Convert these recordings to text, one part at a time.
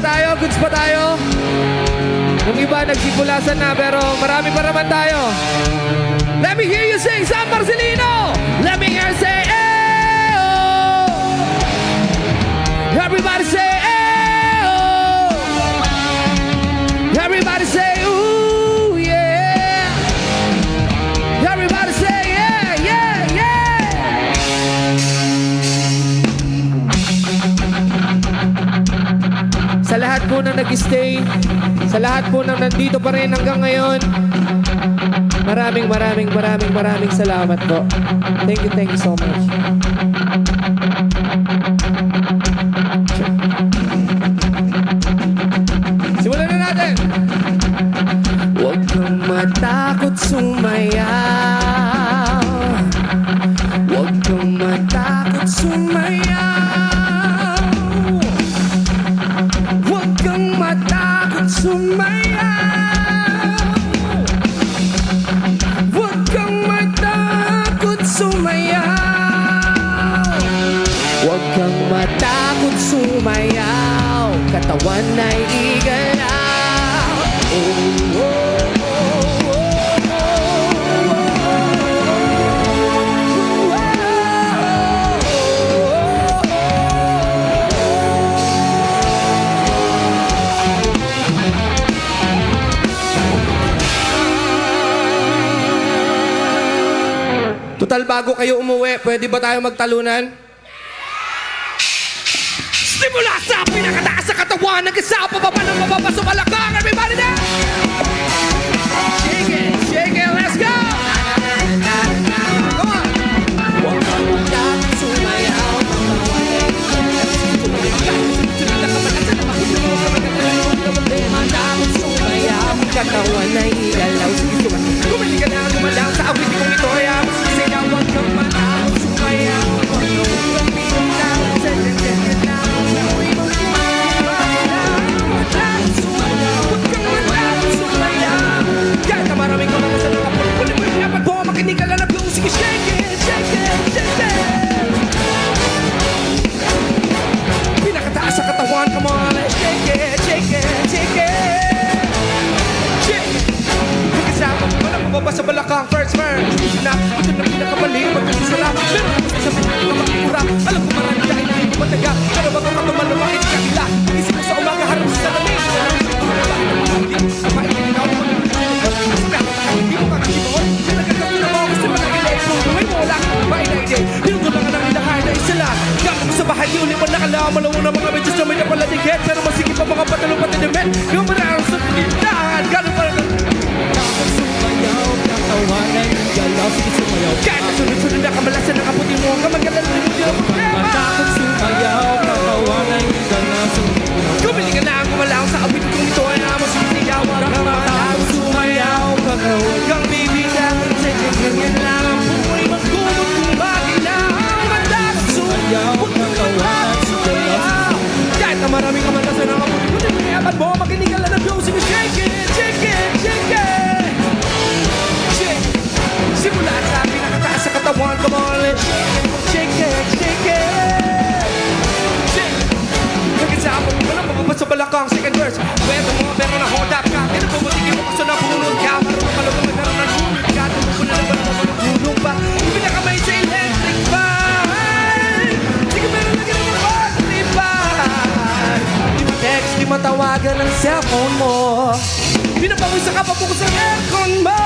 tayo? Goods pa tayo? Yung iba nagsipulasan na pero marami pa naman tayo. Let me hear you sing San Marcelino! Let me hear you say, eh-oh! Everybody say, eh-oh! Everybody say, ooh, yeah! Everybody say, yeah, yeah, yeah! Sa lahat po na nag-stay, sa lahat po na nandito pa rin hanggang ngayon, maraming salamat po. Thank you so much. Simulan na natin! Huwag kang matakot sumayaw. Huwag kang matakot sumayaw. Huwag kang matakot sumayaw. Huwag kang matakot sumayaw. Huwag kang matakot sumayaw. Katawan ay igalaw. Oh, oh, oh, Total, bago kayo umuwi, pwede ba tayo magtalunan? Simula sa pinakataas sa katawan, nag-isa pababa ng mababa sa balakang. Everybody there! Shake it, let's go! Come on! Huwag kang matakot sumayaw. Matakot sumayaw. Katawan ay igalaw. Kumili ka na gumalaw sa awit kong ito. Kaya masisigaw. Huwag kang matakot sumayaw. Huwag kang bitaw. Maraming ka mga sa mga puli mo yung dapat po makinig ka lang na blow. Sige, shake it, shake it, shake it. Pinakataas sa katawan, come on, let's shake it, shake it, shake it. Shake it. Pagkasama mo na mababa sa balakang. First, ito na pinakabali. Magkakasalamat, pero sa pinakamakikura. Alam ko marami dahil na hindi mataga. Pero bago ka tumalama, hindi ka hila. Isip mo sa umaga, harap sa salamin. Hindi mo makasipon. Sinagagawin na mo gusto mo nang ilay. Gawin mo wala kang babae na ide. Pinutulangan ang ilahay na isa lang. Gamit ko sa bahay, di ulit mo nakalaman. Malaw ng mga medyos na may napaladigit. Pero masigit pa mga patalong patinimet. Yung mararang sa pilindahan. Gano'n pa rin. Takot sumayaw, katawan ay galaw. Sige sumayaw. Kahit sunod-sunod na kamalasan ng kaputi mo. Kamagalan rin mo din ang problema. Takot sumayaw, katawan ay galaw. Kumili ka na ang kumalaw sa awit kong ito ay naman sinigaw. Takot sumayaw, huwag kang bibitaw. Ganyan lang ang buhay magkulog kung magilaw. Matakot sumayaw, katawan sumayaw. Kahit na maraming kamalasan ng kaputi mo. Hindi mo yaman mo, makinig ka lang ng blow. Sige, shake it, shake it, shake it. Shake. Simula sa pinakataas sa katawan. Come on, let's shake it, shake it. Shake. Nagkasama mo na mababa sa balakang. Second verse. Pwede mo pero na-hold up ka. Pinapabutikin mo kasi nabunod ka. Marunong kalungan magkaroon ng hulog ka. Tumukun na naman mo hulog pa. Pinakamay sa electric fan. Sige meron lagi naman battery fan. Di ma-text, di matawagan ang cellphone mo. Pinapawisa ka pa bukas ang aircon mo.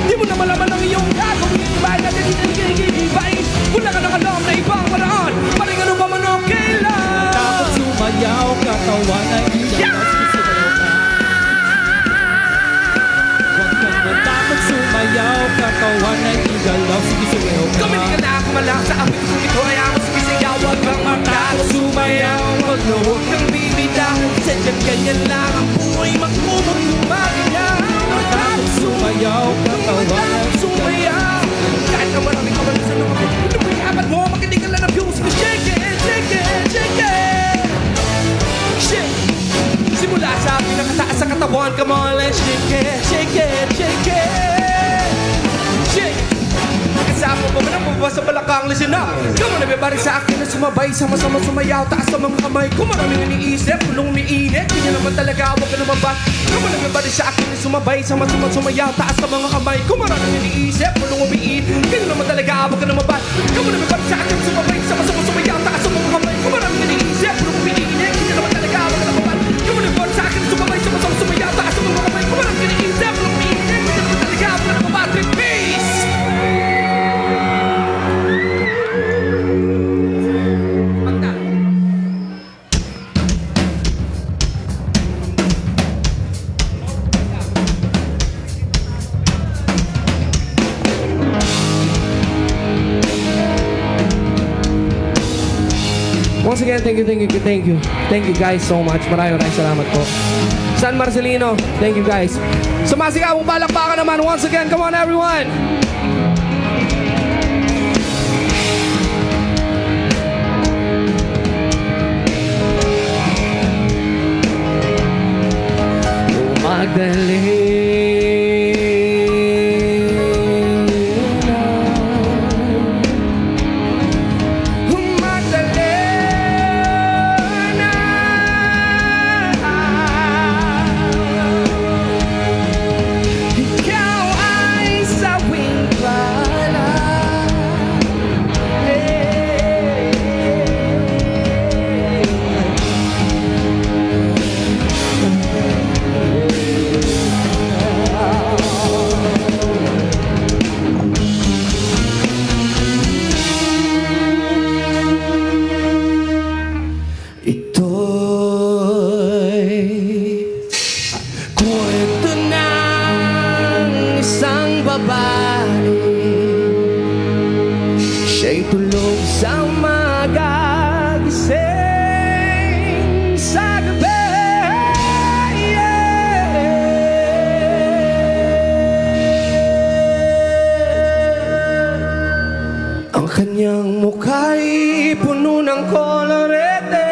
Di mo na malaman ang iyong gagawin. Ibahin natin dito ibahin. Wala ka nang alam na ibang paraan. Paring ano ba man okay lang. Takot sumayaw, katawan ay sumayaw, katawan ay igalaw. Sige, sumayaw ka. Kumili ka na ako malang sa awit kung ito ay ang sumisigaw. Huwag kang matakot sumayaw. Huwag kang bibitaw. Sadyang ganyan lang ang buhay magkumot kumaginaw. Matakot sumayaw, katawan ay sumayaw. Kahit na maraming kamalasan ng mga puno mo yaman mo, makinig ka lang ng views. Shake it, shake it, shake it. Shake. Simula sa pinakataas sa katawan. Come on, let's shake it, shake it, shake it. Shake. Kasama mo na mababa sa balakang, listen up. Come on everybody sa akin na sumabay, sama-sama sumayaw, taas ang mga kamay. Kung maraming iniisip, pulong umiinit, hindi naman talaga, huwag ka naman ba? Come on everybody sa akin na sumabay, sama-sama sumayaw, taas ang mga kamay. Kung maraming iniisip, pulong umiinit, hindi naman talaga, huwag ka naman ba? Come on everybody sa akin na sumabay, sama-sama sumayaw, taas ang mga kamay. Kung maraming iniisip, pulong umiinit, hindi naman talaga, huwag ka naman ba? Come on everybody sa akin na sumabay, sama-sama sumayaw, taas ang mga kamay. Kung maraming iniisip, pulong umiinit, hindi naman talaga, huwag ka naman ba? Trip peace! Once again, thank you. Thank you guys so much. Maraming salamat po. San Marcelino, thank you guys. Sumasigawang palakpakan naman once again. Come on everyone! Kwento ng isang babae, siya'y tulog sa magagising sa gabi. Ang kanyang mukha'y puno ng kolorete.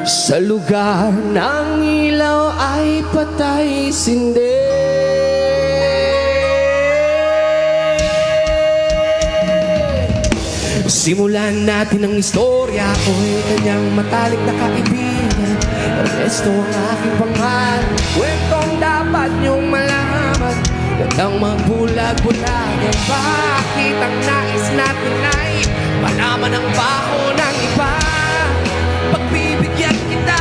Sa lugar ng ilaw ay patay sindi. Simulan natin ang istorya. Ako'y kanyang matalik na kaibigan. Ernesto ang aking pangalan. Kwentong dapat niyong malaman. Huwag kang magbulag-bulagan. Bakit ang nais natin ay malaman ang baho ng iba? Pagbibigyan kita.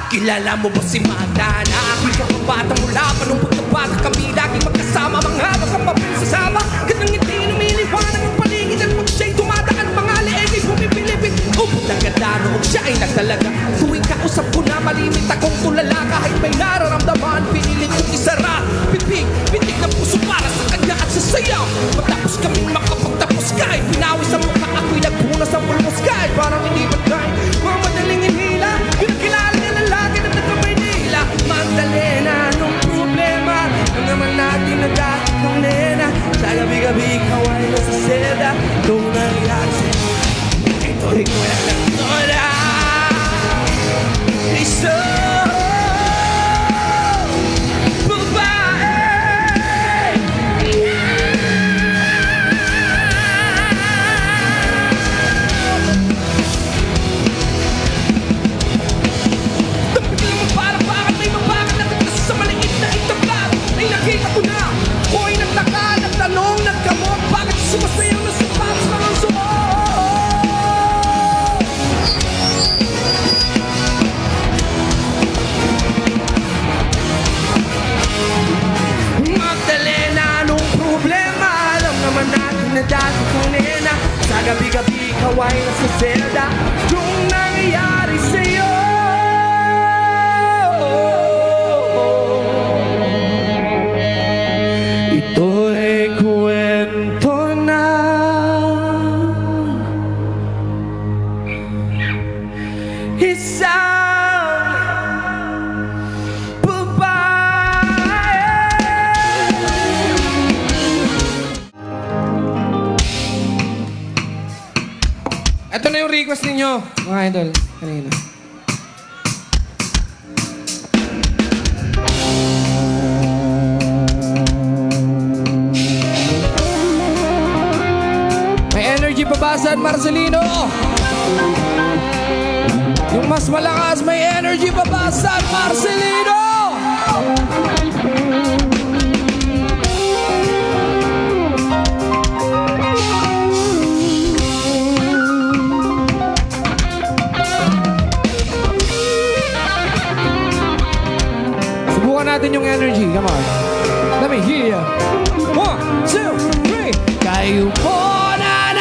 Kilala mo ba si Magda? Na ako'y kakabata mula pa nung pagkabata kami laging magkasama. Mga nakapapil sa sama. Ganang ngiti lumiliwanag ang paligid. At pag siya'y dumadaan mga leeg ay bumipilipit. Upot ng ganda noong siya ay nagtalaga. Tuwing kausap ko na malimit akong tulala. Kahit may nararamdaman pinilit kong isara. Pitig ng puso para sa kanya at sa sayaw. Matapos kaming makapagtapos kahit pinawi sa mukha ako'y nagpuna sa pulmos. Kahit parang hindi matay mga madaling inhila. Pinakilala niya lalaki na taga-Maynila. Magdalena, anong problema? Ang naman natin nagkakit ng nena. Sa gabi-gabi kaway na sa seda. Itong nangyari sa'yo, ito'y kwenta ng tola. Iso dati kong nena. Sa gabi-gabi kaway na sa selda. Kung nangyayari sa'yo, ito'y kwento na isang babae. Ito na yung request ninyo, mga idol, kanina. baba, San Marcelino. Yung mas malakas, may energy baba, San Marcelino. Subukan natin yung energy. Come on. Let me hear you. 1, 2, 3. Kayo po na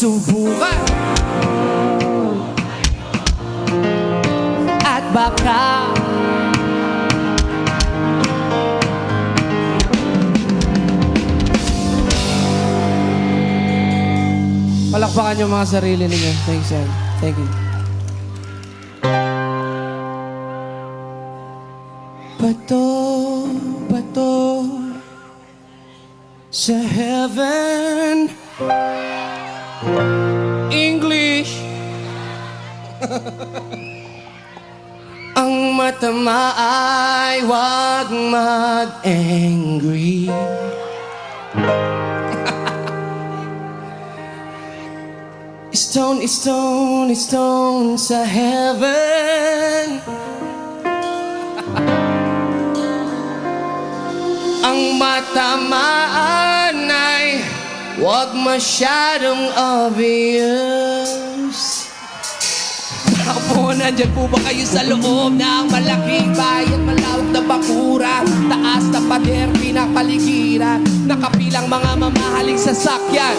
subukan at baka palakpakan yung mga sarili ninyo. Thanks, Sam. Thank you. Bato sa heaven. English. Ang matama ay wag mag-angry. Stone sa heaven. Ang matamaan ay wag masyadong obvious. Ako, nandyan po ba kayo sa loob ng malaking bayan? Malawak na bakuran, taas na pader, pinapaligiran, nakapilang mga mamahaling sasakyan.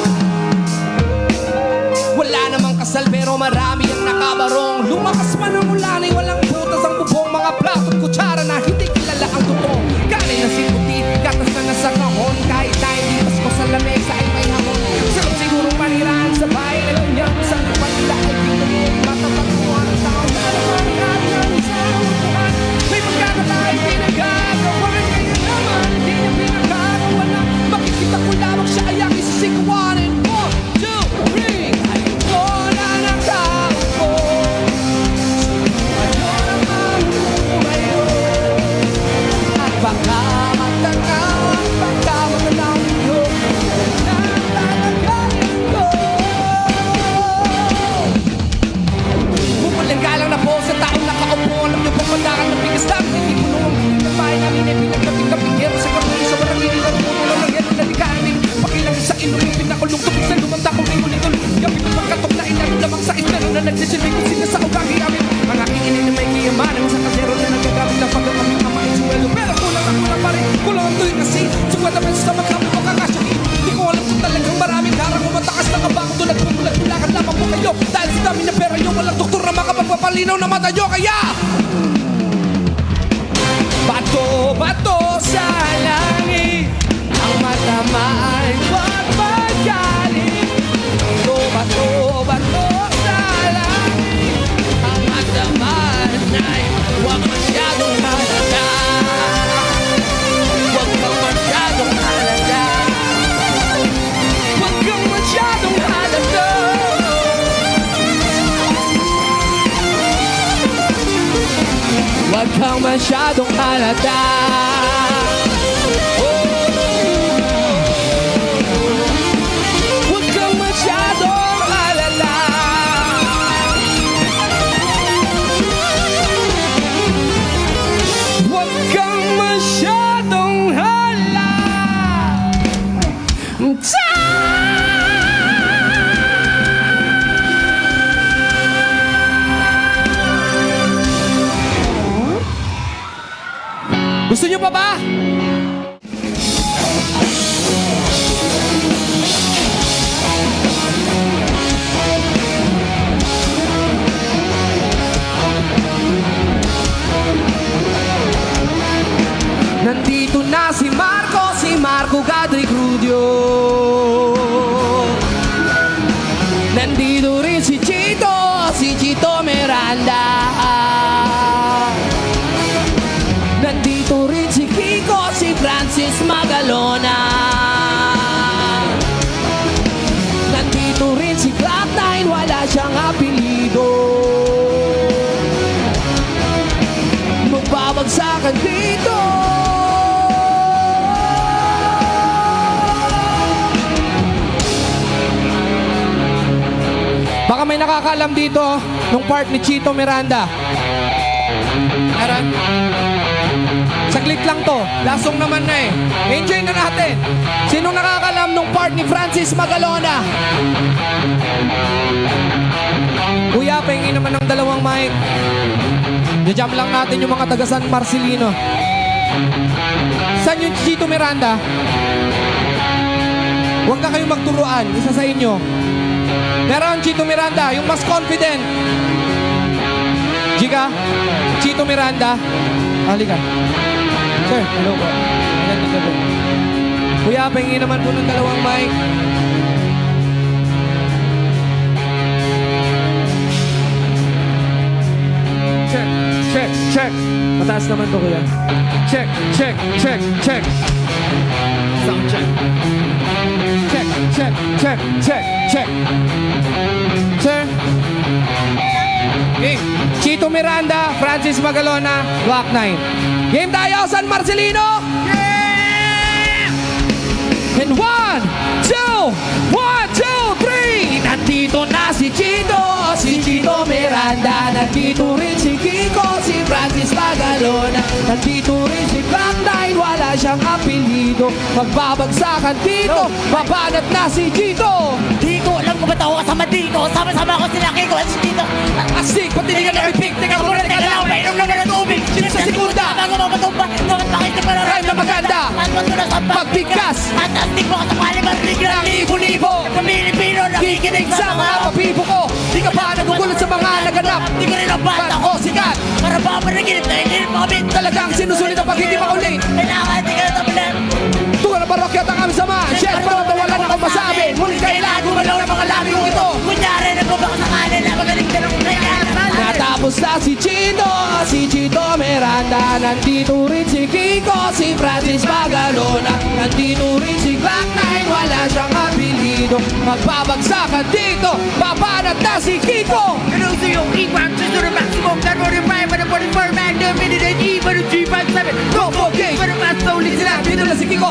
Wala namang kasal pero marami ang nakabarong. Lumakas man ang ulan ay walang butas ang bubong. Mga plato at kutsara na hindi kilala ang totoo. Kanay na sinuti, gatas na nasa kahon. Kahit na hindi pasko sa lamesa ay may hamon. Sarap sigurong manirahan sa bahay. Alam niya kung saan ang panila ay pinagin. Matapagpuan ang tao na naman ng isang upuan. May pagkakataay pinagagawan. Kaya naman hindi niya pinagagawa na makikita ko lamang siya ay aking sisikuanin. 1, 2, 3. Nagsisilbi ko sila sa ugali amin. Ang aking inin na may kiyamanan sa kasero na nagagamit ng pagkakaming ama ay suwelo. Pero kulang pa rin, kulang ang tuwing kasi 50 pesos na magkamo o kakasyahin. Di ko alam kung talagang maraming darang umatakas na kabako doon at bumulat-bulakan lamang po kayo. Dahil sa dami na pera nyo, walang doktor na makapagpapalinaw na mata nyo. Kaya bato sa langit, ang matama ay wag magaling. Bato huwag masyadong halata. Huwag kang masyadong halata. Huwag kang masyadong halata. Huwag kang masyadong halata. Huwag kang masyadong halata. Gusto niyo pa ba? Nandito na si Marco Gadricrudio. Nandito rin si Chito Miranda. Nandito rin si Kiko, si Francis Magalona. Nandito rin si Cloud9, wala siyang apelido. Magbabagsakan dito. Baka may nakakaalam dito nung part ni Chito Miranda. Meron? Saglit lang to. Lasong naman na eh. Enjoy na natin. Sinong nakakaalam nung part ni Francis Magalona? Kuya, pahingin naman ng dalawang mic. Jam lang natin yung mga taga San Marcelino. Saan yung Chito Miranda? Huwag na kayong magturuan. Isa sa inyo. Meron Chito Miranda, yung mas confident. Jika, Chito Miranda. Halika. Sir, hello po. Magandang gabi. Kuya, pahingin naman po ng dalawang mic. Check, check, check. Mataas naman to, kuya. Check, check, check, check. Sound check. Check, check, check, check, check. Sir. Game. Chito Miranda, Francis Magalona, Block 9. Game tayo, San Marcelino! Yeah! And 1, 2, 3! Nandito na si Chito Miranda. Nandito rin si Kiko, si Francis Magalona. Nandito rin si Block 9, wala siyang apelido. Magbabagsakan dito, babanat na si Chito. Dito, alam ko ba ito ako kasama dito? Sama-sama ko sila Kiko at si Tito. Asik, pati hindi ka na-repeat. Teka muna, teka lang, Inom lang ng tubig. Sino sa segunda? Bago mapatumpa, dapat pakita pa na Rhyme na maganda. Pagbigkas. At astig mo ka sa paliman. Ng libo-libo. Pamilipino, Nakikinig sa mga papibo ko. Di ka ba nagugulat sa mga naganap? Di ko rin ang bata Ba't ako sikat? Para ba managinip na hindi mga bit. Talagang sinusulit ang pag hindi makulit. Kailangan di ka na tabilan. Tunga ng parokya at ang aming samahan. Chef, parang wala na akong masabi. Ngunit kailangan gumalaw ng mga labi kong ito. Kunyari, nagbabaka sa kanin na magaling ka ng kaya. Natapos na si Chito Miranda. Nandito rin si Kiko, si Francis Magalona. Nandito rin si Glock 9, wala siyang apelido. Magbabagsakan dito, babanat na si Kiko. Pinuso yung iwan, susunod ang maximum. Laro rin 5 at 44 man. Dominate ang iwan ng 357. Don't forget, Pero mas solid sila. dito na si Kiko.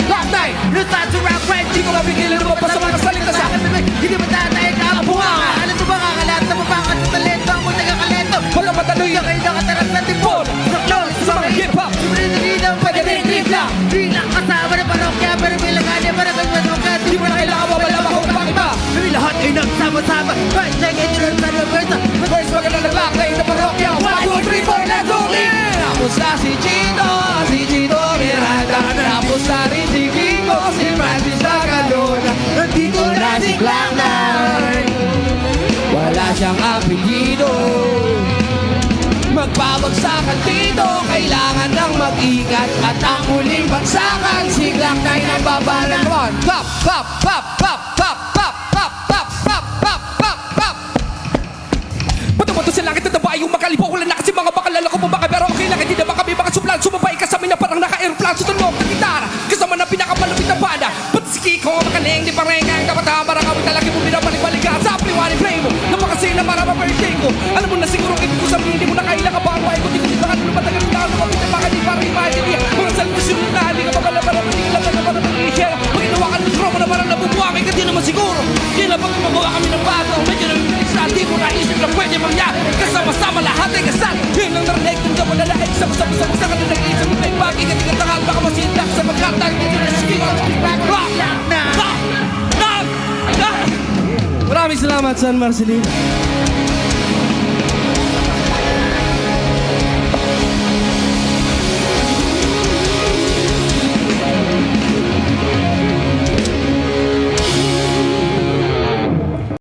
Glock 9, Lutas to rock right. di ko mapigilan lumabas sa mga salita sa Hindi ba tatay ka ang bunga? Ano ito ba kakalat na mabakat sa talento? Ang munti ka kalento. wala matanoy Yung kayo nakataras sa tipon. Rock sa mga hip-hop. Sumunod na dito. Pwede rin trip lang. Bilang kasama na parokya. Pero bilang kanya para kagwatong ka. Di mo na kailangan mawala kung pang iba. Kami lahat ay nagsama-sama. Right, check it, yun sa reversa. First maganda ng Glock 9 na parokya. 1, 2, 3, 4, let's go! Tapos na si Chito Miranda. Tapos na rin si Kiko, si Francis Magalona. Nandito na si Glock 9. Wala siyang apelido. Magbabagsakan dito, kailangan ng mag-ingat. At ang huling bagsakan, si Glock 9 ang babalan. One, pop, pop, pop, pop, pop, pop, pop, pop, pop, pop, pop, pop. Bato-bato sa langit at nabahay yung makalibo. Wala na kasi mga bakalala ko baka pero okay lang. Hindi na ba kami mga suplan? Sumabay ka sa amin na parang naka-airplane. Sutunog ng gitara, kasama na pinakamalapit na banda. Ba't si Kiko ang makaling, di pa rin ang kapatahan. Parang kami talaga mo binabalik-balik ka sa apliwanin play mo. Napakasina para ma-birthday ko. Alam mo na siguro hindi ko sabihin, hindi mo na kailangan pa ang buhay ko. Di ko dito ka nung matagal na ako. Kapit na baka di parang imagine. Mga salvation na hindi ka pa para matigil lang na para mag-i-share. Pag inawa ka ng trauma na parang nabubuwang ka, di naman siguro. Di na pag magawa kami ng bago. Medyo namibilis na di mo naisip na pwede mangyari. Kasama-sama lahat ay kasal. Yun ang narinig kung ka malalaig. Sama-sama sa kanila ng isang may bagay. Katingat-tangal baka masindak sa magkatag. Medyo na sige ko. Rock! Rock! Rock! Rock! Maraming salamat, San Marcelino.